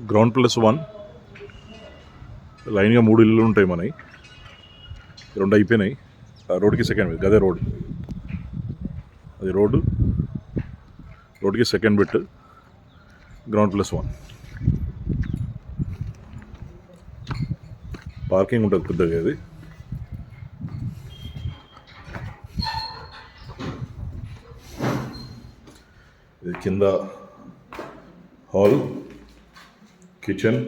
Ground +1 లైన్గా 3 ఇల్లులు ఉంటాయి మనవి. 2 అయిపోయినాయి. రోడ్కి సెకండ్ గదే రోడ్, అది రోడ్కి సెకండ్ బిట్ గ్రౌండ్ +1. పార్కింగ్ ఉంటుంది పెద్దగా. ఇది కింద హాల్, కిచెన్,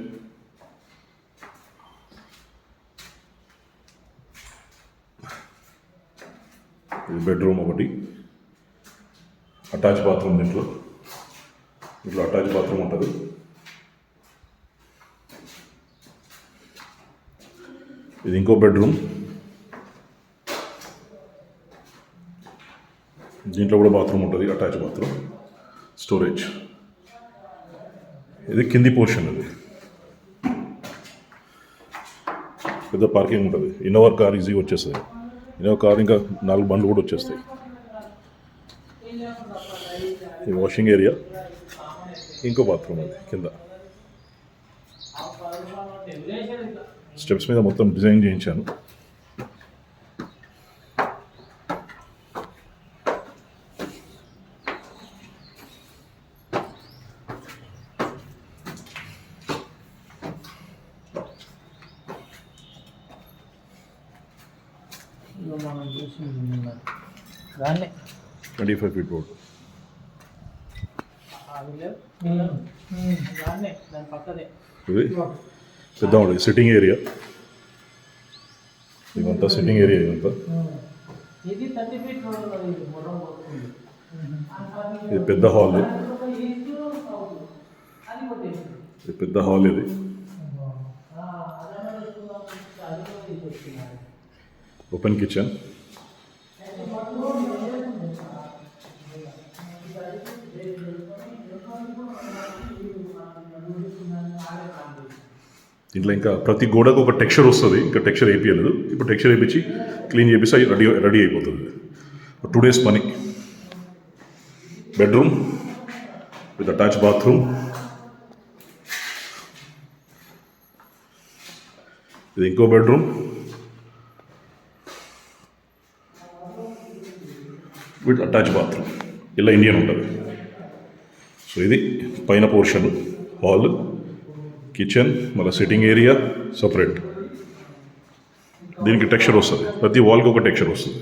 ఇది బెడ్రూమ్ ఒకటి, అటాచ్ బాత్రూమ్. దీంట్లో అటాచ్ బాత్రూమ్ ఉంటుంది. ఇది ఇంకో బెడ్రూమ్, దీంట్లో కూడా బాత్రూమ్ ఉంటుంది, అటాచ్ బాత్రూమ్, స్టోరేజ్. ఇది కింది పోర్షన్. అది పెద్ద పార్కింగ్ ఉంటుంది. ఇన్నోవా కార్ ఈజీగా వచ్చేస్తుంది. ఇన్నోవా కార్ ఇంకా 4 బండ్లు కూడా వచ్చేస్తాయి. ఈ వాషింగ్ ఏరియా, ఇంకో బాత్రూమ్ అది కింద. స్టెప్స్ మీద మొత్తం డిజైన్ చేయించాను. మనం చూసింది దాన్నే 25 ఫీట్ రోడ్. దాన్నే దాని పక్కదే ఇది పెద్ద ఉంటుంది సిట్టింగ్ ఏరియా. ఇదంతా సిట్టింగ్ ఏరియా. ఇదంతా ఇది 30 ఫీట్ రోడ్. ఇది పెద్ద హాల్. ఇది పెద్ద హాల్. ఇది ఓపెన్ కిచెన్. ఇంట్లో ఇంకా ప్రతి గోడకు ఒక టెక్స్చర్ వస్తుంది. ఇంకా టెక్స్చర్ వేయించలేదు. ఇప్పుడు టెక్స్చర్ వేయించి క్లీన్ చేపిస్తే రెడీ అయిపోతుంది. 2 days పని. Bedroom with attach bathroom. ఇది ఇంకో బెడ్రూమ్ విత్ అటాచ్ బాత్రూమ్. ఇలా ఇండియన్ ఉంటుంది. సో ఇది పైన పోర్షన్, హాల్, కిచెన్, మళ్ళీ సిట్టింగ్ ఏరియా సపరేట్. దీనికి టెక్స్చర్ వస్తుంది. ప్రతి వాల్కి ఒక టెక్స్చర్ వస్తుంది.